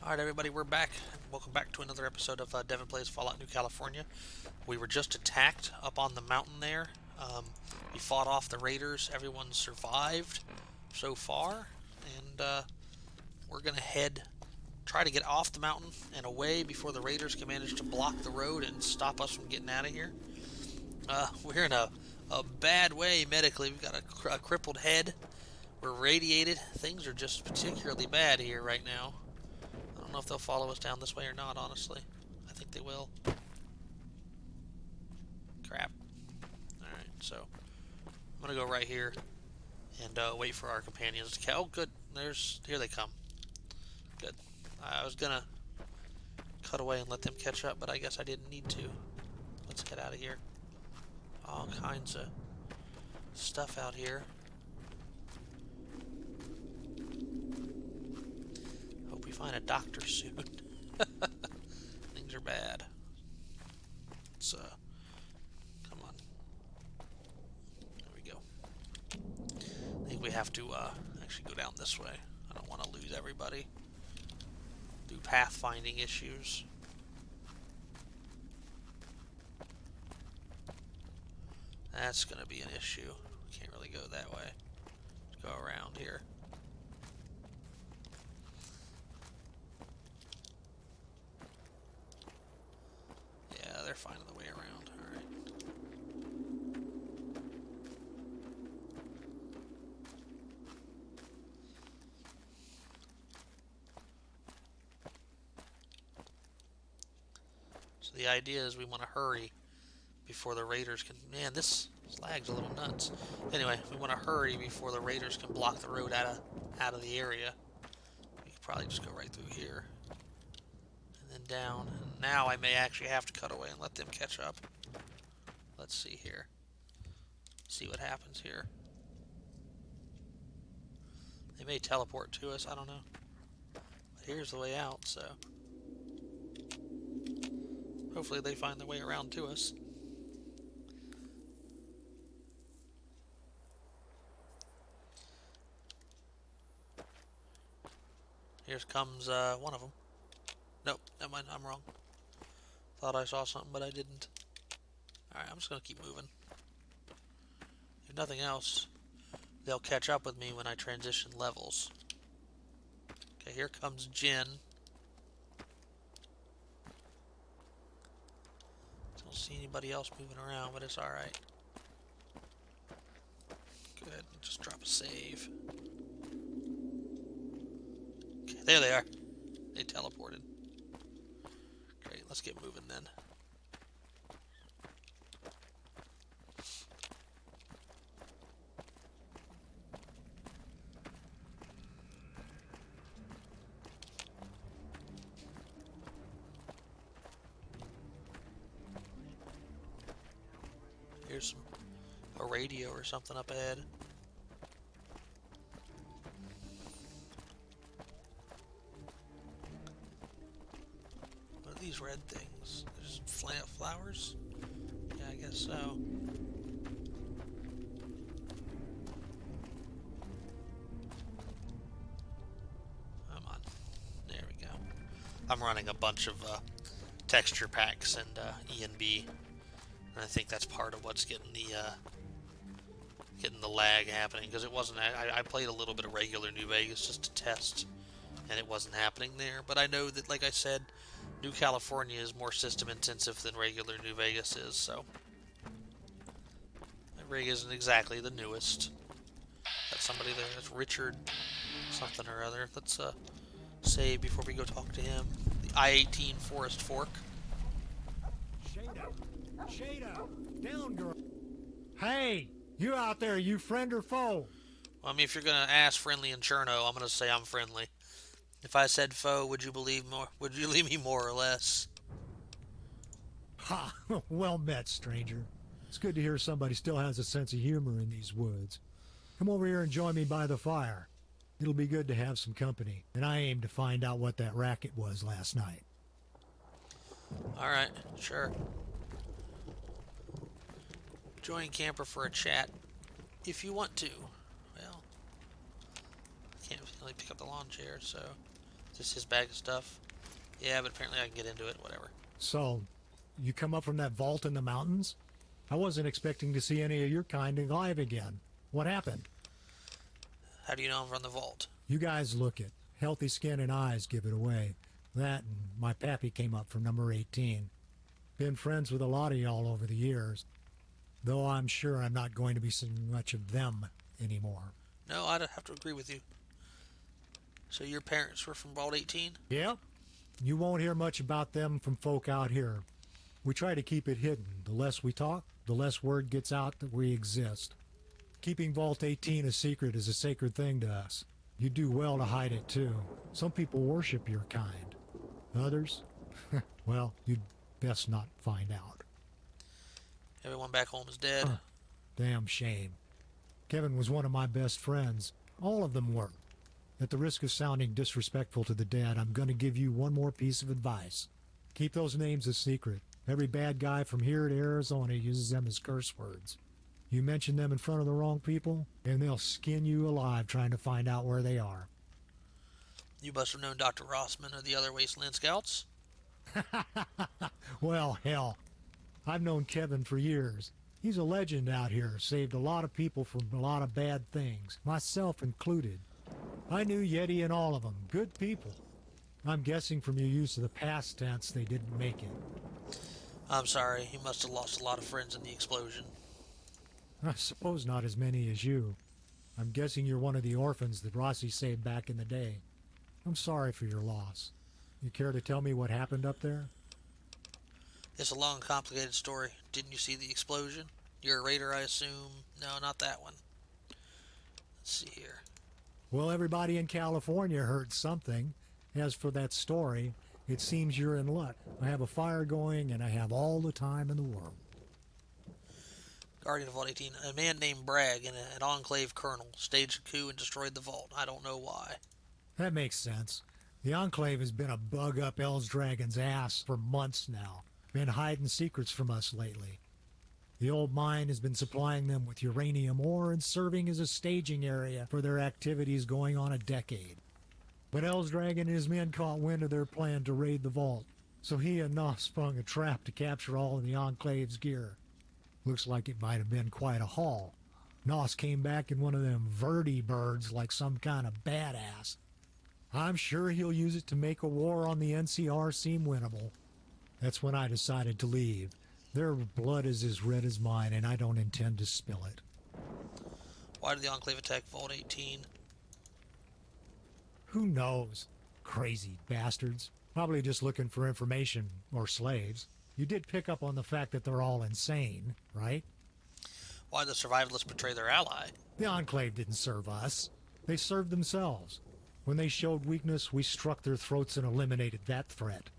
Alright everybody, we're back. Welcome back to another episode of Devin Plays Fallout New California. We were just attacked up on the mountain there. We fought off the raiders. Everyone survived so far. And we're going to try to get off the mountain and away before the raiders can manage to block the road and stop us from getting out of here. We're in a bad way medically. We've got a crippled head. We're radiated. Things are just particularly bad here right now. I don't know if they'll follow us down this way or not, honestly. I think they will. Crap. Alright, so I'm going to go right here and wait for our companions to Oh, good. Here they come. Good. I was going to cut away and let them catch up, but I guess I didn't need to. Let's get out of here. All kinds of stuff out here. Hope we find a doctor soon. Things are bad. Let's, come on. There we go. I think we have to, actually go down this way. I don't want to lose everybody. Do pathfinding issues. That's going to be an issue. Can't really go that way. Let's go around here. Yeah, they're finding the way around. Alright. So the idea is we want to hurry before the raiders can... Man, this lag's a little nuts. Anyway, we want to hurry before the raiders can block the road out of the area. We could probably just go right through here. And then down. And now I may actually have to cut away and let them catch up. Let's see here. See what happens here. They may teleport to us, I don't know. But here's the way out, so... Hopefully they find their way around to us. Here comes one of them. Nope, never mind, I'm wrong. Thought I saw something, but I didn't. Alright, I'm just going to keep moving. If nothing else, they'll catch up with me when I transition levels. Okay, here comes Jen. Don't see anybody else moving around, but it's alright. Good, just drop a save. Okay, there they are. They teleported. Great, let's get moving then. Here's a radio or something up ahead. What are these red things? There's flowers? Yeah, I guess so. Come on. There we go. I'm running a bunch of texture packs and E&B. And I think that's part of what's getting the lag happening, because it wasn't. I played a little bit of regular New Vegas just to test, and it wasn't happening there. But I know that, like I said, New California is more system intensive than regular New Vegas is, so that rig isn't exactly the newest. Got somebody there. That's Richard something or other. Let's save before we go talk to him. The I-18 Forest Fork. Shada, down, girl. Hey, you out there, you friend or foe? Well, I mean, if you're gonna ask friendly in Cherno, I'm gonna say I'm friendly. If I said foe, would you believe more? Would you believe me more or less? Ha! Well met, stranger. It's good to hear somebody still has a sense of humor in these woods. Come over here and join me by the fire. It'll be good to have some company, and I aim to find out what that racket was last night. All right, sure. Join camper for a chat if you want to. Well, can't really pick up the lawn chair, so Just his bag of stuff. Yeah, but apparently I can get into it, whatever. So, you come up from that vault in the mountains? I wasn't expecting to see any of your kind alive again. What happened? How do you know I'm from the vault? You guys look it. Healthy skin and eyes give it away. That and my pappy came up from number 18. Been friends with a lot of y'all over the years. Though I'm sure I'm not going to be seeing much of them anymore. No, I'd have to agree with you. So your parents were from Vault 18? Yep. You won't hear much about them from folk out here. We try to keep it hidden. The less we talk, the less word gets out that we exist. Keeping Vault 18 a secret is a sacred thing to us. You do well to hide it, too. Some people worship your kind. Others? Well, you'd best not find out. Everyone back home is dead. Damn shame. Kevin was one of my best friends. All of them were. At the risk of sounding disrespectful to the dead, I'm going to give you one more piece of advice. Keep those names a secret. Every bad guy from here to Arizona uses them as curse words. You mention them in front of the wrong people, and they'll skin you alive trying to find out where they are. You must have known Dr. Rossman or the other Wasteland Scouts. Well, hell. I've known Kevin for years. He's a legend out here, saved a lot of people from a lot of bad things, myself included. I knew Yeti and all of them, good people. I'm guessing from your use of the past tense they didn't make it. I'm sorry, you must have lost a lot of friends in the explosion. I suppose not as many as you. I'm guessing you're one of the orphans that Rossi saved back in the day. I'm sorry for your loss. You care to tell me what happened up there? It's a long, complicated story. Didn't you see the explosion? You're a raider, I assume. No, not that one. Let's see here. Well, everybody in California heard something. As for that story, it seems you're in luck. I have a fire going, and I have all the time in the world. Guardian of Vault 18. A man named Bragg, an Enclave colonel, staged a coup and destroyed the vault. I don't know why. That makes sense. The Enclave has been a bug up Dragon's ass for months now. Been hiding secrets from us lately. The old mine has been supplying them with uranium ore and serving as a staging area for their activities going on a decade. But Dragon and his men caught wind of their plan to raid the vault, so he and Nos sprung a trap to capture all of the Enclave's gear. Looks like it might have been quite a haul. Nos came back in one of them Verdi birds like some kind of badass. I'm sure he'll use it to make a war on the NCR seem winnable. That's when I decided to leave. Their blood is as red as mine, and I don't intend to spill it. Why did the Enclave attack Vault 18? Who knows? Crazy bastards. Probably just looking for information, or slaves. You did pick up on the fact that they're all insane, right? Why did the survivalists betray their ally? The Enclave didn't serve us. They served themselves. When they showed weakness, we struck their throats and eliminated that threat.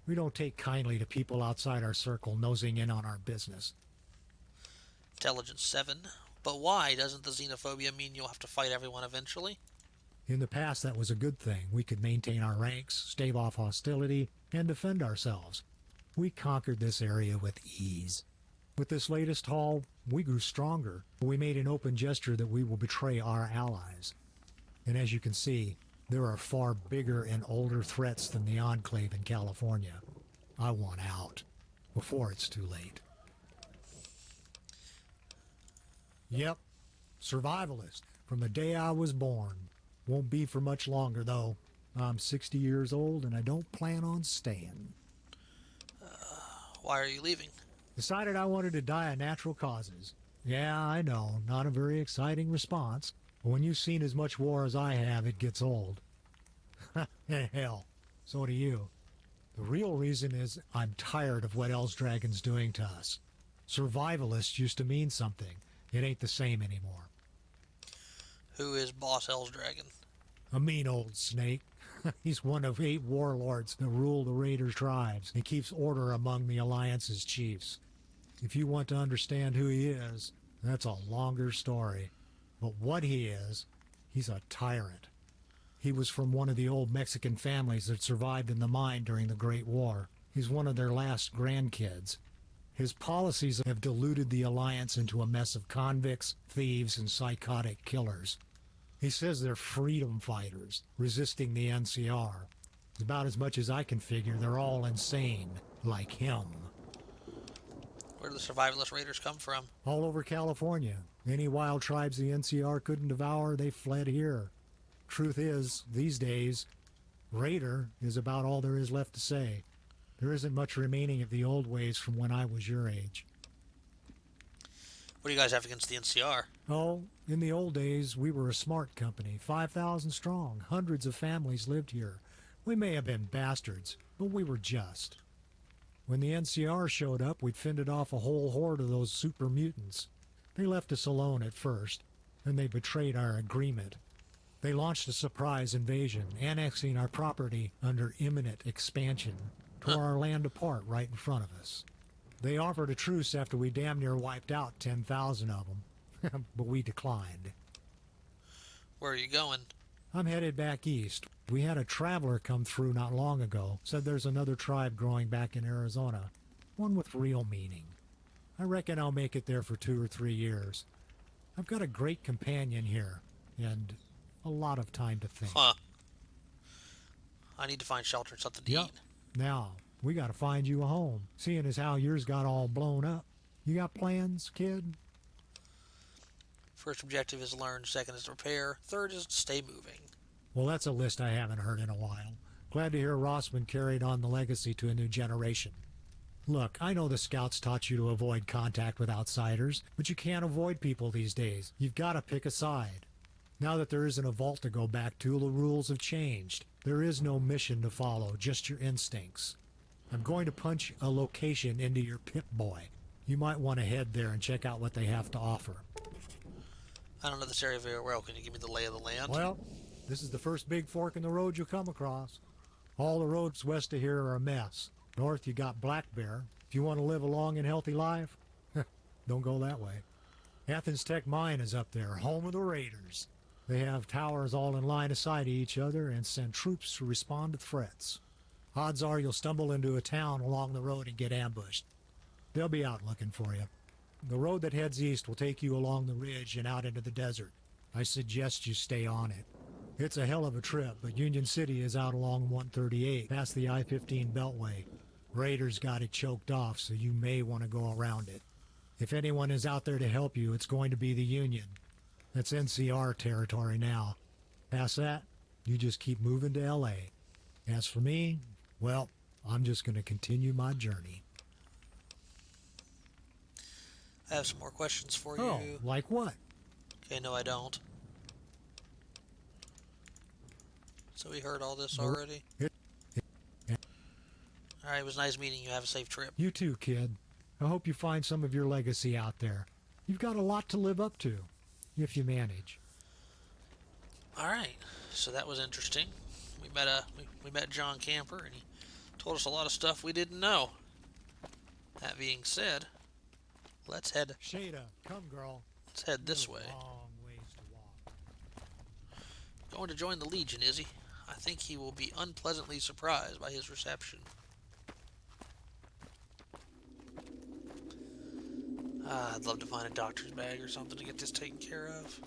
We don't take kindly to people outside our circle nosing in on our business. Intelligence 7. But why? Doesn't the xenophobia mean you'll have to fight everyone eventually? In the past, that was a good thing. We could maintain our ranks, stave off hostility, and defend ourselves. We conquered this area with ease. With this latest haul, we grew stronger. We made an open gesture that we will betray our allies. And as you can see, there are far bigger and older threats than the Enclave in California. I want out, before it's too late. Yep, survivalist, from the day I was born. Won't be for much longer, though. I'm 60 years old, and I don't plan on staying. Why are you leaving? Decided I wanted to die of natural causes. Yeah, I know, not a very exciting response. But when you've seen as much war as I have, it gets old. Hell, so do you. The real reason is I'm tired of what Dragon's doing to us. Survivalist used to mean something. It ain't the same anymore. Who is Boss Dragon? A mean old snake. He's one of 8 warlords that rule the Raider tribes and keeps order among the Alliance's chiefs. If you want to understand who he is, that's a longer story. But what he is, he's a tyrant. He was from one of the old Mexican families that survived in the mine during the Great War. He's one of their last grandkids. His policies have diluted the Alliance into a mess of convicts, thieves, and psychotic killers. He says they're freedom fighters, resisting the NCR. About as much as I can figure, they're all insane, like him. Where do the survivalist raiders come from? All over California. Any wild tribes the NCR couldn't devour, they fled here. Truth is, these days, raider is about all there is left to say. There isn't much remaining of the old ways from when I was your age. What do you guys have against the NCR? Oh, in the old days, we were a smart company, 5,000 strong. Hundreds of families lived here. We may have been bastards, but we were just. When the NCR showed up, we'd fended off a whole horde of those super mutants. They left us alone at first, and they betrayed our agreement. They launched a surprise invasion, annexing our property under imminent expansion, tore our land apart right in front of us. They offered a truce after we damn near wiped out 10,000 of them, but we declined. Where are you going? I'm headed back east. We had a traveler come through not long ago, said there's another tribe growing back in Arizona, one with real meaning. I reckon I'll make it there for 2 or 3 years. I've got a great companion here, and a lot of time to think. Huh. I need to find shelter and something to eat. Now, we gotta find you a home, seeing as how yours got all blown up. You got plans, kid? First objective is learn, second is repair, third is stay moving. Well, that's a list I haven't heard in a while. Glad to hear Rossman carried on the legacy to a new generation. Look, I know the scouts taught you to avoid contact with outsiders, but you can't avoid people these days. You've got to pick a side. Now that there isn't a vault to go back to, the rules have changed. There is no mission to follow, just your instincts. I'm going to punch a location into your Pip-Boy. You might want to head there and check out what they have to offer. I don't know this area very well. Can you give me the lay of the land? Well, this is the first big fork in the road you'll come across. All the roads west of here are a mess. North you got Black Bear. If you want to live a long and healthy life, don't go that way. Athens Tech Mine is up there, home of the Raiders. They have towers all in line of sight of each other and send troops to respond to threats. Odds are you'll stumble into a town along the road and get ambushed. They'll be out looking for you. The road that heads east will take you along the ridge and out into the desert. I suggest you stay on it. It's a hell of a trip, but Union City is out along 138, past the I-15 Beltway. Raiders got it choked off, so you may want to go around it. If anyone is out there to help you, it's going to be the Union. That's NCR territory now. Past that, you just keep moving to L.A. As for me, well, I'm just going to continue my journey. I have some more questions for you. Oh, like what? Okay, no I don't. So we heard all this already? Alright, it was nice meeting you. Have a safe trip. You too, kid. I hope you find some of your legacy out there. You've got a lot to live up to, if you manage. Alright, so that was interesting. We met John Camper, and he told us a lot of stuff we didn't know. That being said, let's head Shada, come girl. let's head this way. Long ways to walk. Going to join the Legion, is he? I think he will be unpleasantly surprised by his reception. I'd love to find a doctor's bag or something to get this taken care of.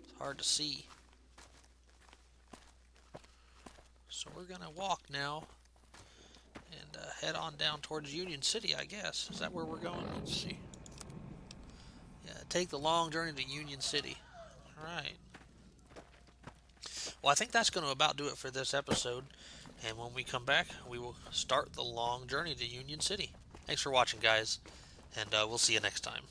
It's hard to see. So we're gonna walk now and head on down towards Union City, I guess. Is that where we're going? Let's see. Yeah, take the long journey to Union City. Alright. Well, I think that's going to about do it for this episode. And when we come back, we will start the long journey to Union City. Thanks for watching, guys. And we'll see you next time.